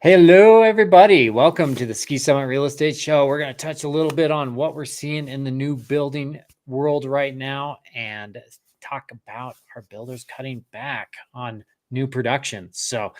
Hello, everybody. Welcome to the Ski Summit Real Estate Show. We're going to touch a little bit on what we're seeing in the new building world right now and talk about our builders cutting back on new production. So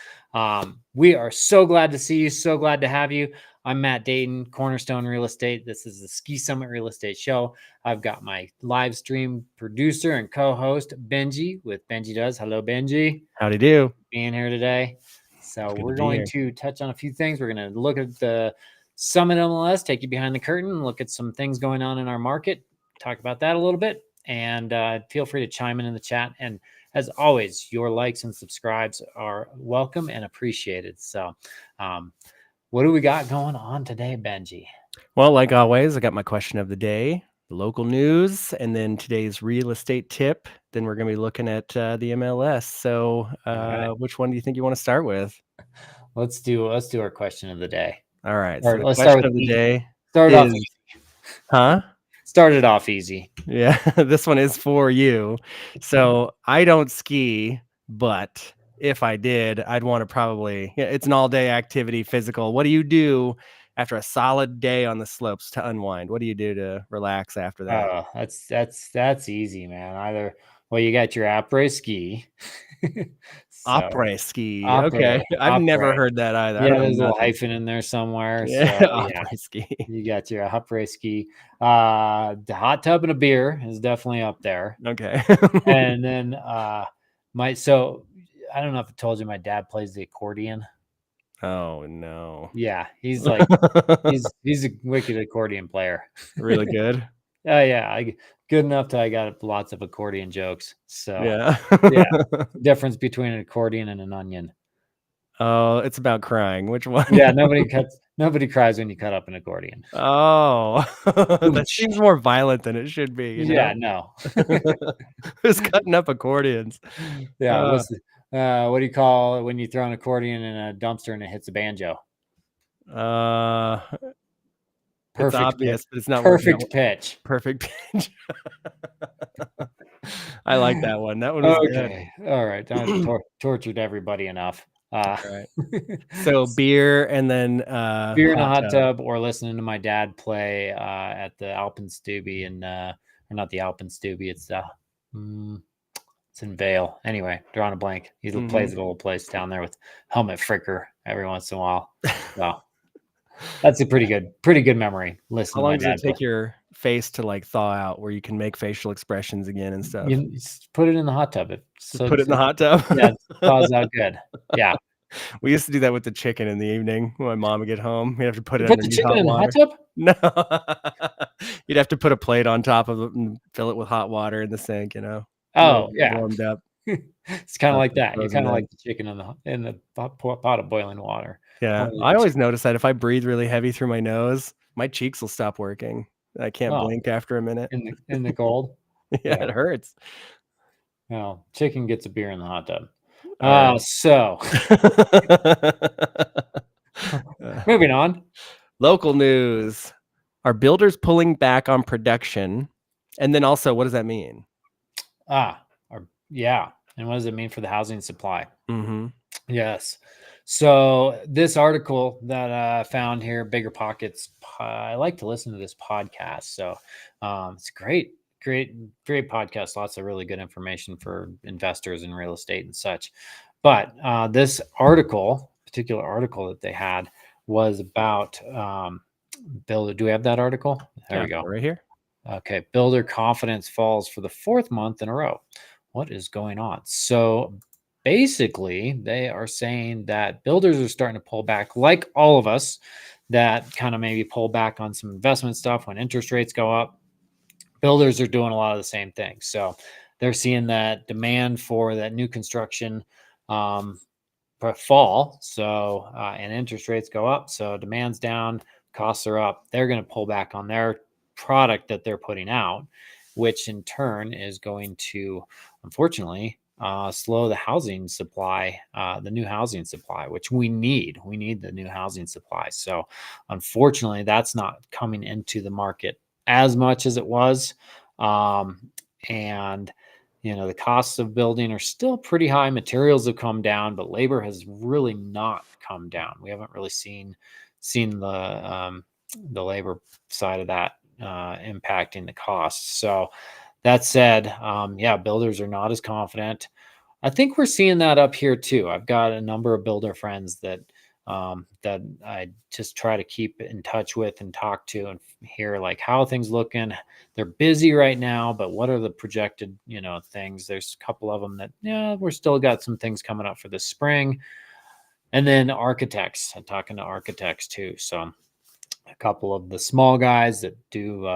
we are so glad to see you. So glad to have you. I'm Matt Dayton, Cornerstone Real Estate. This is the Ski Summit Real Estate Show. I've got my live stream producer and co-host, Benji, with Benji Does. Hello, Benji. Howdy do. Being here today. So we're going to touch on a few things. We're going to look at the Summit MLS, take you behind the curtain, look at some things going on in our market, talk about that a little bit, and feel free to chime in the chat. And as always, your likes and subscribes are welcome and appreciated. So what do we got going on today, Benji? Well, like always, I got my question of the day, local news, and then today's real estate tip. Then we're going to be looking at the MLS. So which one do you think you want to start with? Let's do our question of the day. All right. Or So the let's question start with of the easy. day Start is, off easy. Huh? Started off easy. Yeah, this one is for you. So I don't ski, but if I did, I'd want to probably, it's an all-day activity, physical. What do you do after a solid day on the slopes to unwind? What do you do to relax after that? Oh, that's easy, man. Well, you got your après ski. Après ski. Okay. I've never heard that either. Yeah, there's a little hyphen in there somewhere. Yeah, So, après ski. You got your après ski. The hot tub and a beer is definitely up there. Okay. And then so I don't know if I told you my dad plays the accordion. Oh no. Yeah, he's like he's a wicked accordion player. Really good. Oh yeah, good enough that I got lots of accordion jokes. So yeah, difference between an accordion and an onion. Oh, it's about crying. Which one? Yeah, nobody cries when you cut up an accordion. Oh, that seems more violent than it should be. Yeah, no. Who's cutting up accordions? Yeah, what do you call it when you throw an accordion in a dumpster and it hits a banjo? It's obvious, but it's not perfect pitch. Perfect pitch. I like that one. That one was okay. Good. All right. I tortured everybody enough. Right. So beer and then beer in a hot tub, or listening to my dad play at the Alpenstube and or not the Alpenstube. It's in Vale. Anyway, drawing a blank. He plays at a little place down there with Helmet Fricker every once in a while. So that's a pretty good memory. Listen, how long does it take your face to like thaw out where you can make facial expressions again and stuff? You put it in the hot tub. Put it in the hot tub. Yeah, it thaws out good. Yeah. We used to do that with the chicken in the evening when my mom would get home. We'd have to put it the chicken in the hot tub? No. You'd have to put a plate on top of it and fill it with hot water in the sink, Oh, yeah. Warmed up. It's kind of like that. You're kind of like the chicken in the pot of boiling water. Yeah. I always notice that if I breathe really heavy through my nose, my cheeks will stop working. I can't blink after a minute. In the cold? Yeah, it hurts. No, chicken gets a beer in the hot tub. So moving on. Local news. Are builders pulling back on production? And then also, what does that mean? Yeah. And what does it mean for the housing supply? Mm-hmm. Yes. So this article that I found here, Bigger Pockets, I like to listen to this podcast. So it's great podcast. Lots of really good information for investors in real estate and such. But this particular article that they had was about builder. Do we have that article? There we go. Right here. Okay. Builder confidence falls for the fourth month in a row. What is going on? So basically, they are saying that builders are starting to pull back, like all of us, that kind of maybe pull back on some investment stuff when interest rates go up. Builders are doing a lot of the same things. So they're seeing that demand for that new construction fall. So, and interest rates go up. So demand's down, costs are up. They're going to pull back on their product that they're putting out, which in turn is going to, unfortunately, slow the housing supply, the new housing supply, which we need. We need the new housing supply. So unfortunately, that's not coming into the market as much as it was. And the costs of building are still pretty high. Materials have come down, but labor has really not come down. We haven't really seen the labor side of that impacting the costs. So that said, builders are not as confident. I think we're seeing that up here too. I've got a number of builder friends that I just try to keep in touch with and talk to and hear like how things looking. They're busy right now, but what are the projected, things? There's a couple of them that, we're still got some things coming up for this spring. And then architects, I'm talking to architects too. So a couple of the small guys that do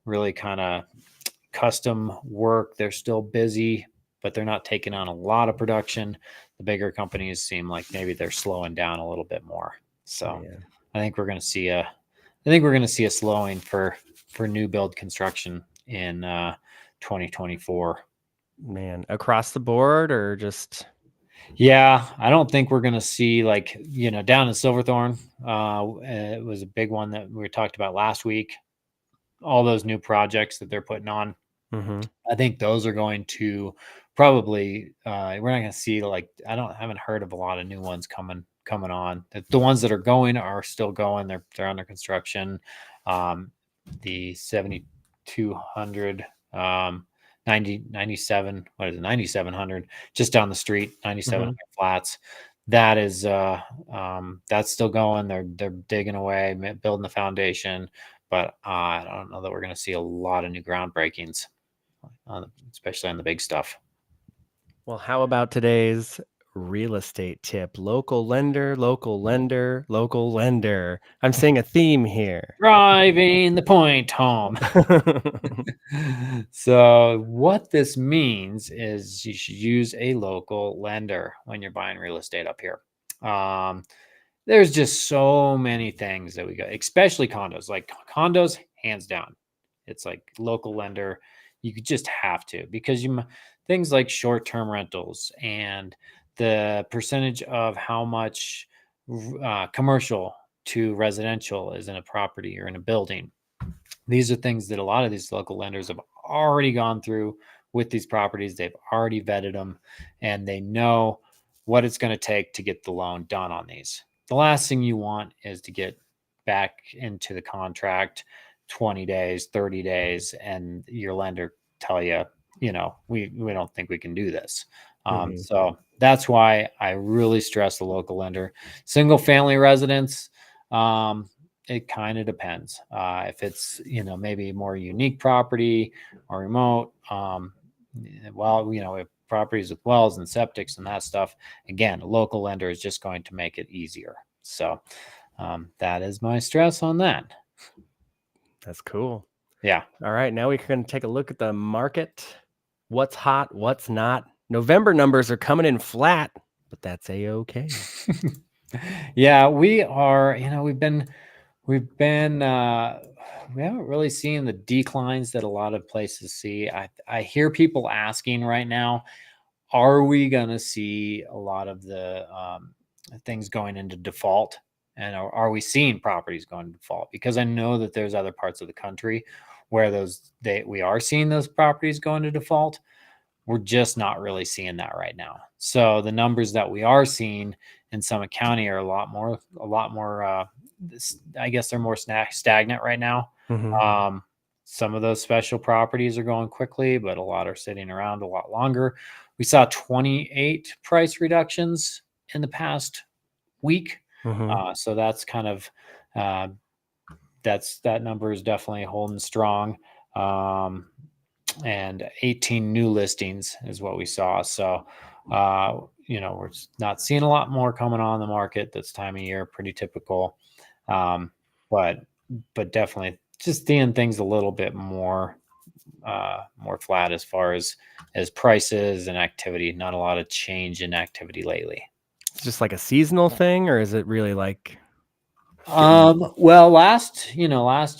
really kind of custom work, they're still busy, but they're not taking on a lot of production. The bigger companies seem like maybe they're slowing down a little bit more. So Yeah. I think we're going to see a slowing for new build construction in 2024. Man, across the board or just Yeah, I don't think we're going to see down in Silverthorne. It was a big one that we talked about last week. All those new projects that they're putting on. Mhm. I think those are going to probably we're not going to see haven't heard of a lot of new ones coming on. The ones that are going are still going. They're under construction. The 7200 97, what is it, 9700 just down the street, 9700 Mhm. flats. That is that's still going. They're digging away, building the foundation, but I don't know that we're going to see a lot of new groundbreakings, especially on the big stuff. Well, how about today's real estate tip? Local lender, local lender, local lender. I'm seeing a theme here. Driving the point home. So what this means is you should use a local lender when you're buying real estate up here. There's just so many things that we got, especially condos. Like condos, hands down, it's like local lender. You could just have to, because things like short-term rentals and the percentage of how much commercial to residential is in a property or in a building. These are things that a lot of these local lenders have already gone through with these properties. They've already vetted them and they know what it's going to take to get the loan done on these. The last thing you want is to get back into the contract 20 days, 30 days, and your lender tell you, we don't think we can do this. Mhm. So that's why I really stress the local lender. Single family residence, it kind of depends. If it's, maybe more unique property or remote, if properties with wells and septics and that stuff, again, a local lender is just going to make it easier. So that is my stress on that. That's cool. Yeah. All right, now we can take a look at the market. What's hot, what's not. November numbers are coming in flat, but that's a-okay. Yeah, we are, we've been we haven't really seen the declines that a lot of places see. I hear people asking right now, are we going to see a lot of the things going into default, and are we seeing properties going to default? Because I know that there's other parts of the country where we are seeing those properties go into default. We're just not really seeing that right now. So the numbers that we are seeing in Summit County are a lot more. I guess they're more stagnant right now. Mhm. Some of those special properties are going quickly, but a lot are sitting around a lot longer. We saw 28 price reductions in the past week. Mhm. So that's kind of uh, that number is definitely holding strong. And 18 new listings is what we saw. So, we're not seeing a lot more coming on the market this time of year, pretty typical. Um, but definitely just seeing things a little bit more flat as far as prices and activity. Not a lot of change in activity lately. It's just like a seasonal thing, or is it really like Well, last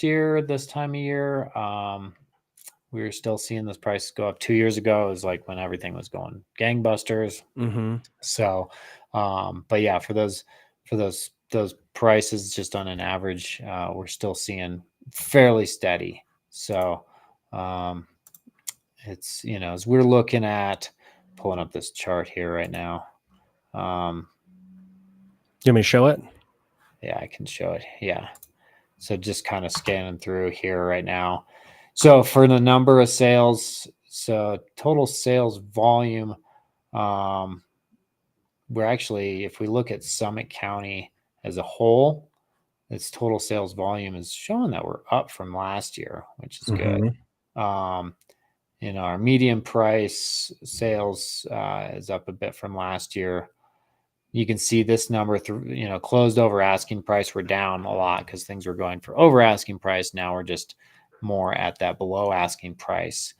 year this time of year, we were still seeing those prices go up. 2 years ago, it was like when everything was going gangbusters. Mhm. So, but yeah, for those prices, just on an average, we're still seeing fairly steady. So, um, it's, as we're looking at pulling up this chart here right now. You want me to show it? Yeah, I can show it. Yeah. So just kind of scanning through here right now. So for the number of sales, so total sales volume, we're actually, if we look at Summit County as a whole, its total sales volume is showing that we're up from last year, which is good. Our median price sales is up a bit from last year. You can see this number through, closed over asking price. We're down a lot because things were going for over asking price. Now we're just more at that below asking price.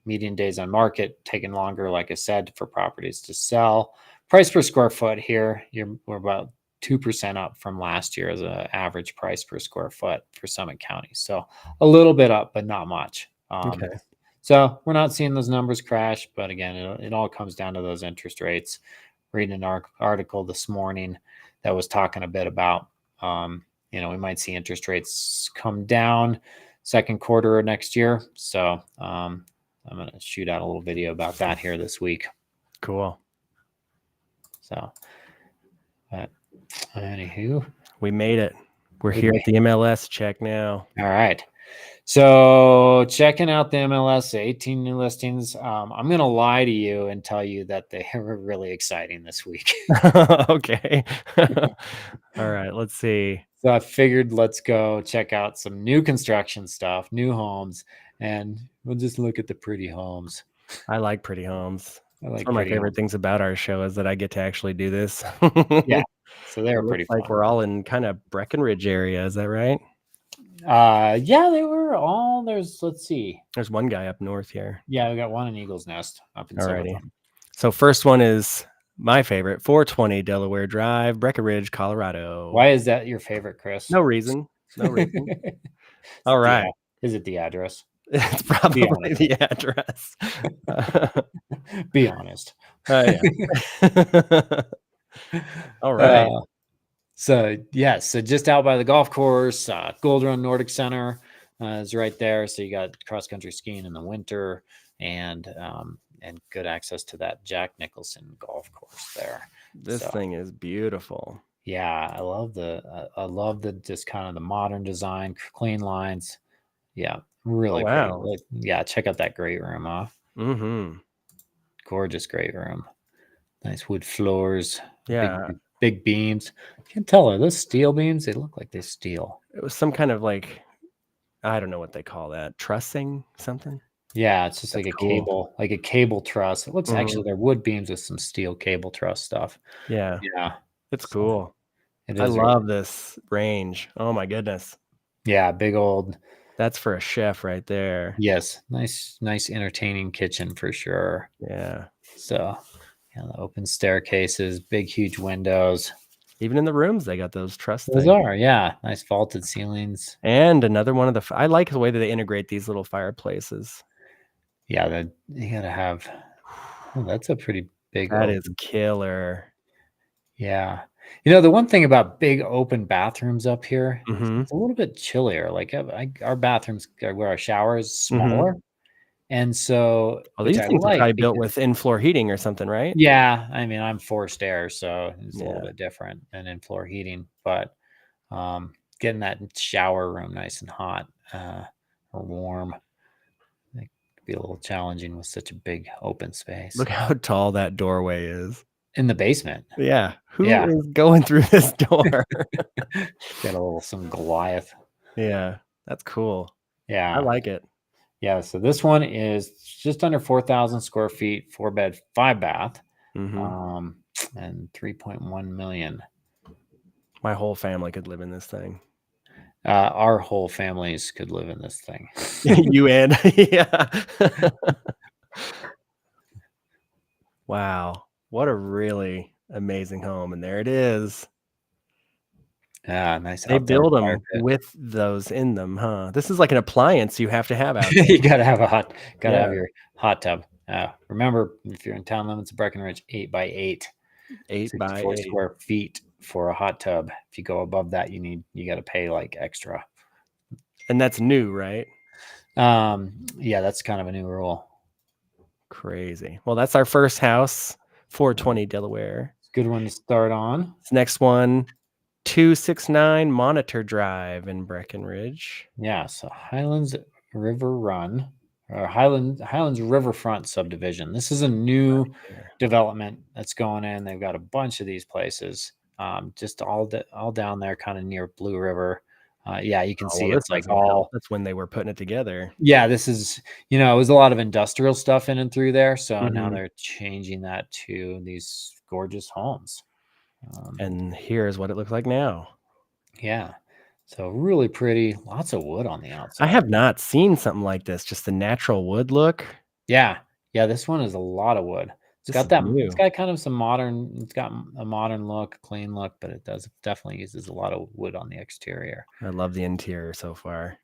Median days on market taking longer, like I said, for properties to sell. Price per square foot here, we're about 2% up from last year as an average price per square foot for Summit County. So a little bit up, but not much. Okay. So we're not seeing those numbers crash, but again, it all comes down to those interest rates. Reading an article this morning that was talking a bit about, we might see interest rates come down second quarter of next year. So I'm going to shoot out a little video about that here this week. Cool. So, but anywho, we made it. We're here at the MLS check now. All right. So checking out the MLS, 18 new listings. I'm going to lie to you and tell you that they were really exciting this week. Okay. All right. Let's see. So I figured let's go check out some new construction stuff, new homes, and we'll just look at the pretty homes. I like pretty homes. One of my favorite things about our show is that I get to actually do this. Yeah. So they're pretty fun. Like we're all in kind of Breckenridge area. Is that right? Yeah, they were all let's see. There's one guy up north here. Yeah, we got one in Eagles Nest up in Silverton. So first one is my favorite, 420 Delaware Drive, Breckenridge, Colorado. Why is that your favorite, Chris? No reason. All right. Is it the address? It's probably the address. Be honest. Yeah. All right. So just out by the golf course, Gold Run Nordic Center is right there. So you got cross country skiing in the winter and good access to that Jack Nicholson golf course there. This thing is beautiful. Yeah, I love the just kind of the modern design, clean lines. Yeah, really great. Yeah, check out that great room, huh? Mm-hmm. Gorgeous great room. Nice wood floors. Yeah. Big beams. You can tell, are those steel beams? They look like they steel. It was some kind of I don't know what they call that. Trussing something? Yeah, it's just cable, like a cable truss. It looks actually they're wood beams with some steel cable truss stuff. Yeah. Yeah. It's cool. I love this range. Oh my goodness. Yeah, big old. That's for a chef right there. Yes. Nice entertaining kitchen for sure. Yeah. So the open staircases, big, huge windows. Even in the rooms, they got those truss things. Those are, yeah. Nice vaulted ceilings. And another one of I like the way that they integrate these little fireplaces. Yeah, you got to have, that's a pretty big. That is killer. Yeah. The one thing about big open bathrooms up here, it's a little bit chillier. Like our bathrooms where our shower is smaller. And so these things are probably built with in-floor heating or something, right? Yeah. I mean, I'm forced air, so it's a little bit different than in-floor heating, but getting that shower room nice and hot or warm, it could be a little challenging with such a big open space. Look how tall that doorway is. In the basement. Yeah. Who is going through this door? Got some Goliath. Yeah. That's cool. Yeah. I like it. Yeah. So this one is just under 4,000 square feet, 4-bed, 5-bath, and 3.1 million. My whole family could live in this thing. Our whole families could live in this thing. You and yeah. Wow. What a really amazing home. And there it is. Yeah, nice. They build them with those in them, huh? This is like an appliance you have to have out there. You gotta have have your hot tub. Remember, if you're in town limits of Breckenridge, 8x8. 8x8 square feet for a hot tub. If you go above that, you got to pay extra. And that's new, right? Yeah, that's kind of a new rule. Crazy. Well, that's our first house, 420 Delaware. It's a good one to start on. This next one, 269 Monitor Drive in Breckenridge. Yeah, so Highlands River Run or Highlands Riverfront subdivision. This is a new Here. development that's going in. They've got a bunch of these places, just all down there, kind of near Blue River. Yeah, you can Oh, well, see this it's like doesn't help. all. That's when they were putting it together. Yeah, this is it was a lot of industrial stuff in and through there. So now Mhm. they're changing that to these gorgeous homes. And here's what it looks like now. Yeah, so really pretty. Lots of wood on the I outside. have not seen something like this, just the natural wood look. Yeah. Yeah, this one is a lot of wood. This is It's new. got kind of some modern it's got a modern look, clean look, but it definitely uses a lot of wood on the exterior. I love the interior so far.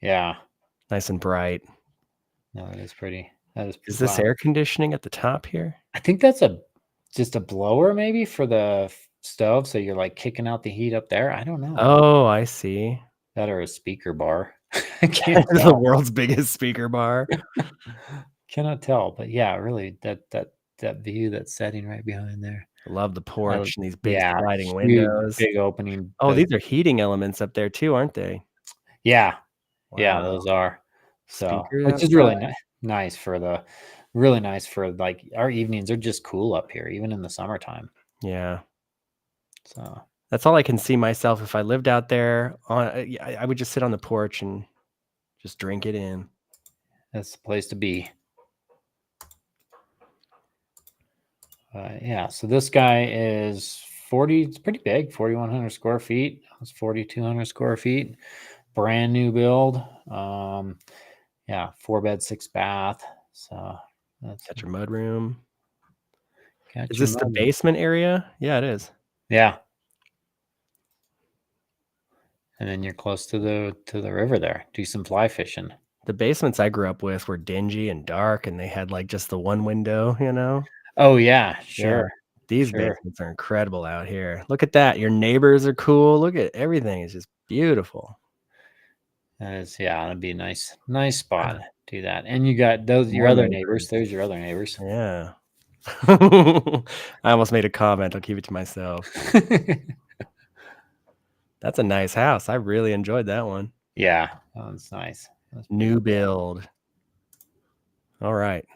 Yeah. Nice and bright. No, that is pretty. That is Is this wow. air conditioning at the top here? I think that's just a blower maybe for the stove, so you're, like, kicking out the heat up there? I don't know. Oh, I see. That or a speaker bar. I can't It's the tell. world's biggest speaker bar. Cannot tell, but yeah, really, that view, that setting right behind there. I love the porch and these big Yeah, sliding huge, windows. big opening, Oh, but these are heating elements up there too, aren't they? yeah, yeah, Wow. those are. So, Speakers which is really outside. nice for really nice for, like, our evenings are just cool up here, even in the summertime. Yeah. So, That's all I can see myself if I lived out there on yeah, I would just sit on the porch and just drink it in. that's the place to be. Yeah, so this guy is 40, it's pretty big, 4,100 square feet. It's 4,200 square feet. Brand new build. Yeah, 4 bed, 6 bath. So that's Got your mud room. Is got your this the mud. basement area? Yeah, it is. Yeah. And then you're close to the river there. Do some fly fishing. The basements I grew up with were dingy and dark, and they had, like, just the one window, you know? Oh yeah, Yeah. sure. These Sure. basements are incredible out here. Look at that. Your neighbors are cool. Look at everything is just beautiful. That is, yeah, that'd be a nice spot. Do that. And you got those your More other neighbors. neighbors. There's your other neighbors. Yeah. I almost made a comment. I'll keep it to myself. That's a nice house. I really enjoyed that one. Yeah, that's nice. That's pretty New cool. build. All right.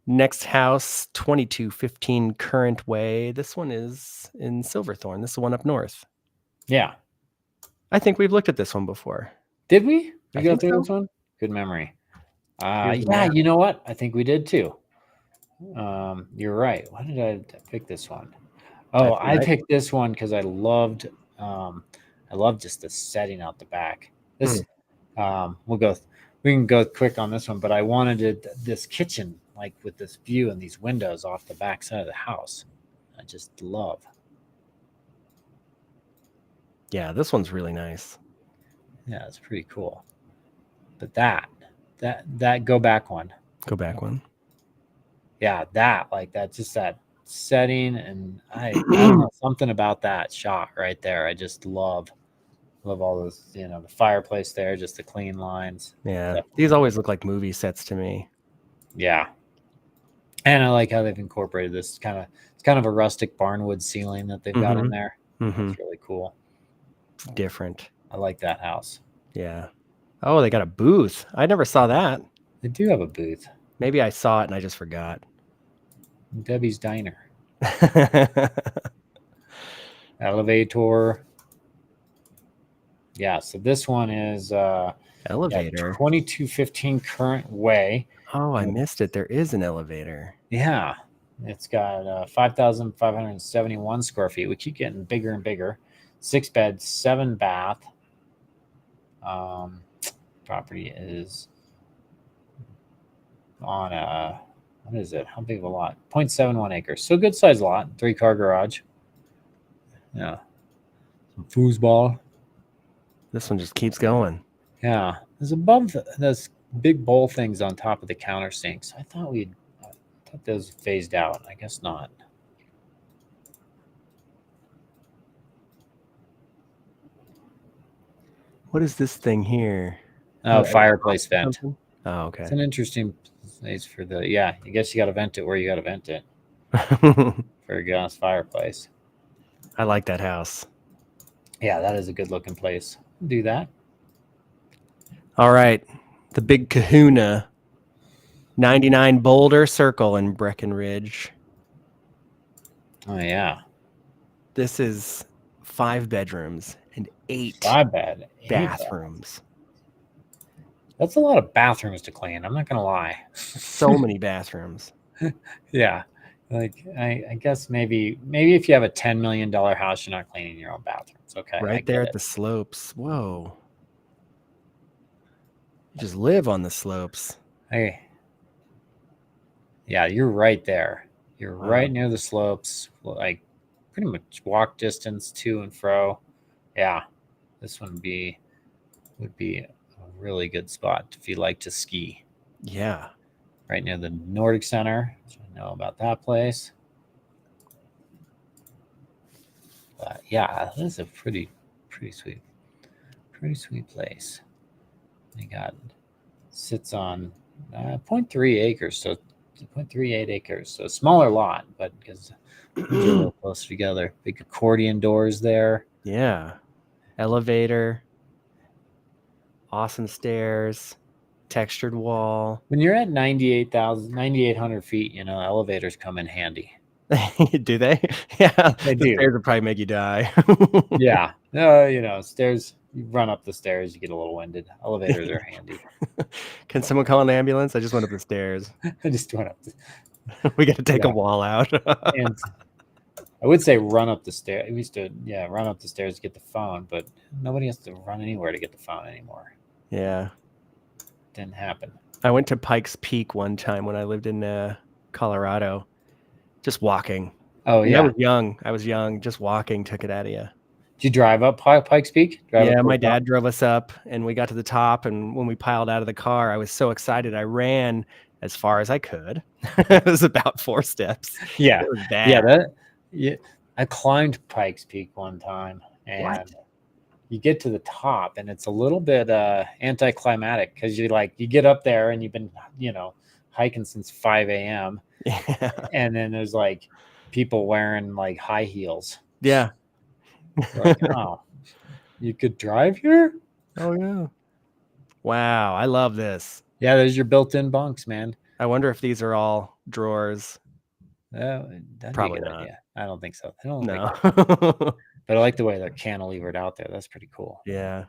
Next house, 2215 Current Way. This one is in Silverthorne. This is the one up north. Yeah. I think we've looked at this one before. Did we? We I go think through so. this one? Good memory. Here's the Yeah, map. you know what? I think we did too. You're right. Why did I pick this one? Oh, That's a I nice picked this one because I loved just the setting out the back. one. This we can go quick on this one, but I wanted this kitchen like with this view and these windows off the back side of the house. I just love. Yeah, this one's really nice. Yeah, it's pretty cool. But that go back one. Go back one. Yeah, just that setting, and I don't know, something about that shot right there. I just love all those, the fireplace there, just the clean lines. Yeah, these Definitely. always look like movie sets to me. Yeah. And I like how they've incorporated this it's kind of a rustic barnwood ceiling that they've got in Mhm. there. Mhm. That's really cool. It's different. I like that house. Yeah. Oh, they got a booth. I never saw that. They do have a booth. Maybe I saw it and I just forgot. Debbie's Diner. Elevator. Yeah, so this one is Elevator. 2215 Current Way. Oh, I missed it. There is an elevator. Yeah, it's got 5,571 square feet. We keep getting bigger and bigger. 6 bed, 7 bath. Property is on what is it? How big of a lot? 0.71 acres. So good sized lot. 3-car garage. Yeah. Some foosball. This one just keeps going. Yeah. There's above those big bowl things on top of the counter sinks. I thought those phased out. I guess not. What is this thing here? Oh, fireplace vent. Something? Oh, It's okay. an interesting place for the, yeah, I guess you got to vent it where you got to vent it for a gas fireplace. I like that house. Yeah, that is a good looking place. Do that. All right. The big kahuna. 99 Boulder Circle in Breckenridge. Oh, yeah. This is 5 bedrooms and 8 Five bed. bathrooms. That's a lot of bathrooms to clean. I'm not going to lie. So many bathrooms. Yeah. Like, I guess maybe if you have a $10 million house, you're not cleaning your own bathrooms. Okay. Right there at the slopes. Whoa. You just live on the slopes. Hey. Yeah, you're right there. You're right near the slopes, like pretty much walk distance to and fro. Yeah, this one would be a really good spot if you like to ski. Yeah. Right near the Nordic Center. So I know about that place. But yeah, this is a pretty sweet place. They got sits on 0.3 acres, so 0.38 acres, so a smaller lot, but because they're a little closer together. Big accordion doors there. Yeah. Elevator. Awesome stairs. Textured wall. When you're at 9,800 feet, elevators come in handy. Do they? Yeah. They The do. stairs would probably make you die. Yeah. Stairs, you run up the stairs, you get a little winded. Elevators are handy. Can someone call an ambulance? I just went up the stairs. I just went up. We got to take a wall out. And I would say run up the stairs. We used to, run up the stairs to get the phone, but nobody has to run anywhere to get the phone anymore. Yeah. Didn't happen. I went to Pikes Peak one time when I lived in Colorado, just walking. Oh, yeah. I was young. Just walking took it out of you. Did you drive up Pikes Peak? My dad drove us up, and we got to the top. And when we piled out of the car, I was so excited. I ran as far as I could. It was about 4 steps. Yeah. It was bad. I climbed Pikes Peak one time, and you get to the top, and it's a little bit anticlimactic because you get up there and you've been hiking since 5 a.m. Yeah. And then there's like people wearing like high heels. Yeah. Like, oh, you could drive here? Oh yeah. Wow, I love this. Yeah, there's your built-in bunks, man. I wonder if these are all drawers. Probably not. Idea. I don't think so. I don't no. But I like the way they're cantilevered out there. That's pretty cool. Yeah.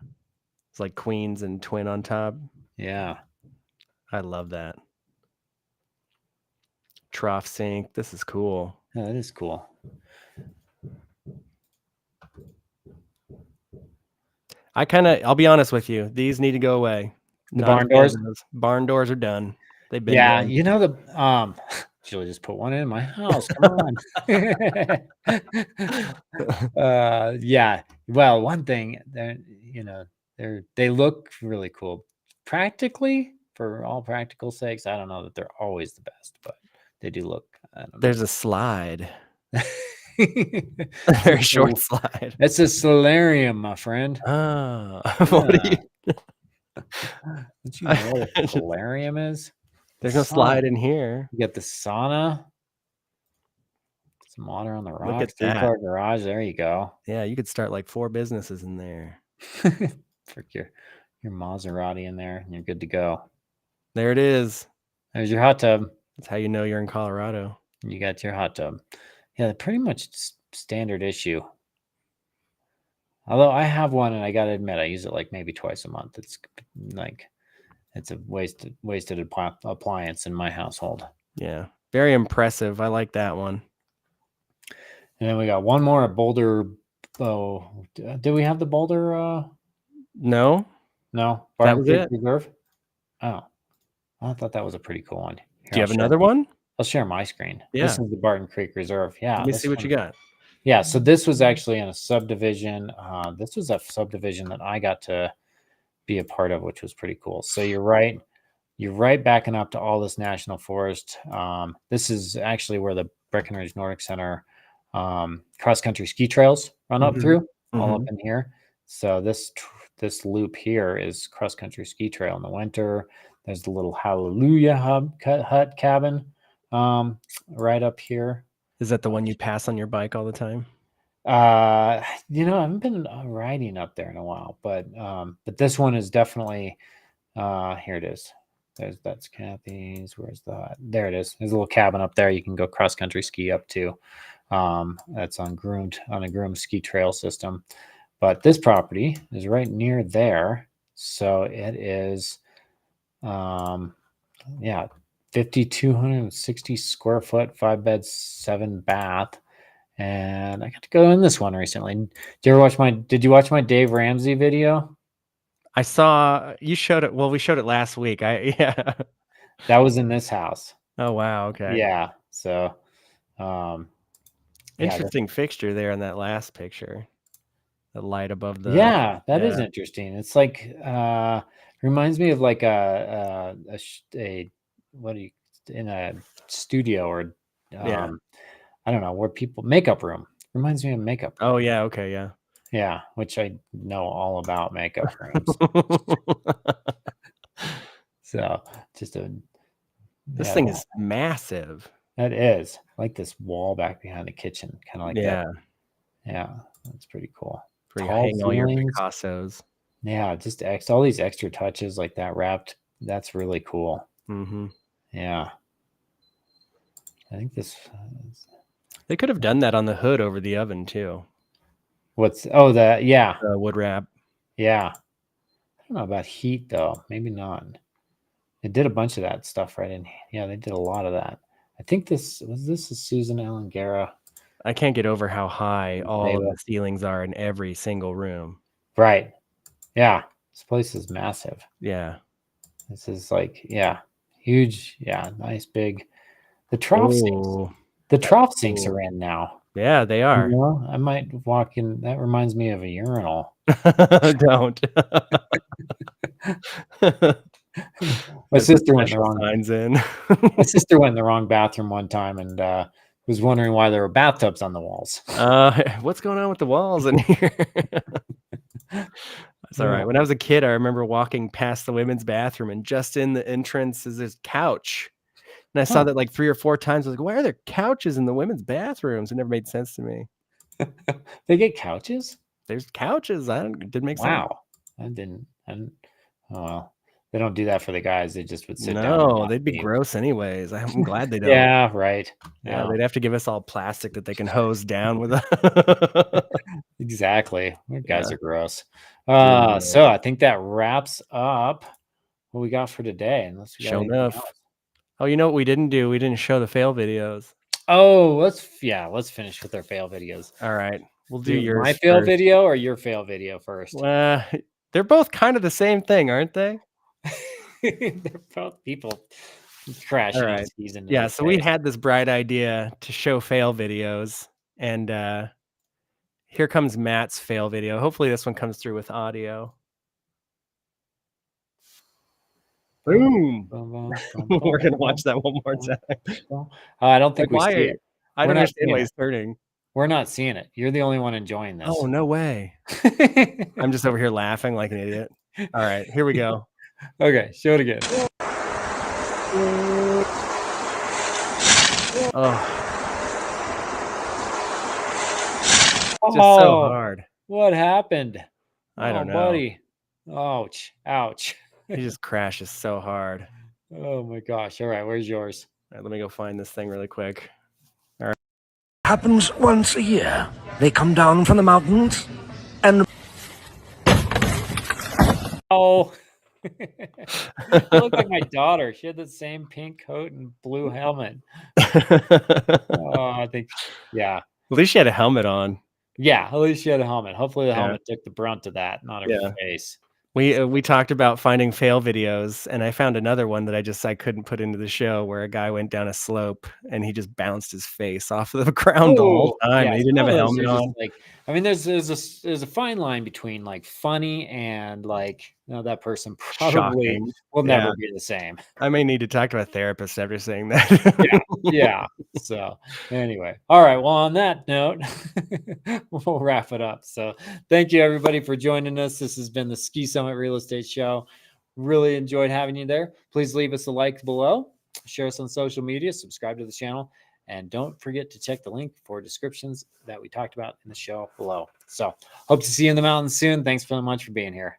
It's like queens and twin on top. Yeah. I love that. Trough sink. This is cool. Yeah, that is cool. I'll be honest with you. These need to go away. The barn doors? Barn doors are done. They've been done. Julie just put one in my house. Come on. Yeah. Well, one thing they look really cool. Practically, for all practical sakes, I don't know that they're always the best, but they do look. There's a slide. A very short slide. It's a solarium, my friend. Oh, what do you? Don't you know what a solarium is? There's no slide in here. You get the sauna. Some water on the rocks. Look at that. 3-car garage. There you go. Yeah, you could start like 4 businesses in there. Frick your Maserati in there, and you're good to go. There it is. There's your hot tub. That's how you know you're in Colorado. You got your hot tub. Yeah, they're pretty much standard issue. Although I have one, and I got to admit, I use it like maybe twice a month. It's like it's a wasted appliance in my household. Yeah, very impressive. I like that one. And then we got one more at Boulder. Oh, did we have the Boulder? No. Barton Creek Reserve. Oh, I thought that was a pretty cool one. Here, do you have another one? I'll share my screen. Yeah. This is the Barton Creek Reserve. Yeah. Let me see what you got. Yeah. So this was actually in a subdivision. This was a subdivision that I got to be a part of, which was pretty cool. So you're right backing up to all this national forest. This is actually where the Breckenridge Nordic Center cross-country ski trails run up through, all up in here. So this this loop here is cross country ski trail in the winter. There's the little Hallelujah hut cabin right up here. Is that the one you pass on your bike all the time? I haven't been riding up there in a while, but this one is definitely here it is. That's Kathy's. Where's there it is. There's a little cabin up there you can go cross country ski up to. That's on a groomed ski trail system. But this property is right near there. So it is 5,260 square foot, 5 beds, 7 bath. And I got to go in this one recently. Did you watch my Dave Ramsey video? I saw you showed it. Well, we showed it last week. Yeah. That was in this house. Oh wow. Okay. Yeah. So interesting fixture there in that last picture. The light above the that is interesting. It's like reminds me of like in a studio or I don't know, where makeup room. Reminds me of makeup room. Oh yeah, okay, yeah. Yeah, which I know all about makeup rooms. So just this thing is massive. That is like this wall back behind the kitchen, kind of like that. Yeah, that's pretty cool. Hang all your Picassos. Yeah, just all these extra touches like that wrapped. That's really cool. Mm-hmm. Yeah. I think they could have done that on the hood over the oven too. The wood wrap. Yeah. I don't know about heat though. Maybe not. They did a bunch of that stuff right in. Yeah, they did a lot of that. I think this is Susan Ellen Guerra. I can't get over how high all of the ceilings are in every single room. Right. Yeah. This place is massive. Yeah. This is like, huge. Yeah. Nice big. The trough sinks. The trough sinks are in now. Yeah, they are. I might walk in. That reminds me of a urinal. Don't. My sister went in My sister went in the wrong bathroom one time and was wondering why there were bathtubs on the walls. What's going on with the walls in here? That's all right. When I was a kid, I remember walking past the women's bathroom, and just in the entrance is this couch. And I saw that like 3 or 4 times. I was like, why are there couches in the women's bathrooms? It never made sense to me. They get couches? There's couches. It didn't make sense. Wow. Oh, well. They don't do that for the guys. They just would sit down. No, they'd be gross anyways. I'm glad they don't. Yeah, right. Yeah, they'd have to give us all plastic that they can hose down with. Exactly. You guys are gross. So I think that wraps up what we got for today. Unless we got anything else. Oh, you know what we didn't do? We didn't show the fail videos. Oh, let's finish with our fail videos. All right. We'll do yours. My fail video or your fail video first? They're both kind of the same thing, aren't they? They're both people crashing. All right. Yeah, so we had this bright idea to show fail videos, and here comes Matt's fail video. Hopefully this one comes through with audio. Boom. We're going to watch that one more time. I don't think we see it. I don't understand why he's turning. We're not seeing it. You're the only one enjoying this. Oh, no way. I'm just over here laughing like an idiot. All right, here we go. Okay, show it again. Just so hard. What happened? I don't know. Buddy. Ouch. He just crashes so hard. Oh my gosh. All right, where's yours? All right, let me go find this thing really quick. All right. Happens once a year. They come down from the mountains and... Oh. I look like my daughter. She had the same pink coat and blue helmet. I think, yeah. At least she had a helmet on. Yeah, at least she had a helmet. Hopefully the helmet took the brunt of that, not her face. We talked about finding fail videos, and I found another one that I couldn't put into the show, where a guy went down a slope and he just bounced his face off of the ground the whole time. And he didn't have a helmet on. Like, I mean, there's a fine line between like funny and like Now that person probably Shocking. will Yeah. never be the same. I may need to talk to a therapist after saying that. Yeah. So anyway, all right. Well, on that note, we'll wrap it up. So thank you everybody for joining us. This has been the Ski Summit Real Estate Show. Really enjoyed having you there. Please leave us a like below, share us on social media, subscribe to the channel, and don't forget to check the link for descriptions that we talked about in the show below. So hope to see you in the mountains soon. Thanks so much for being here.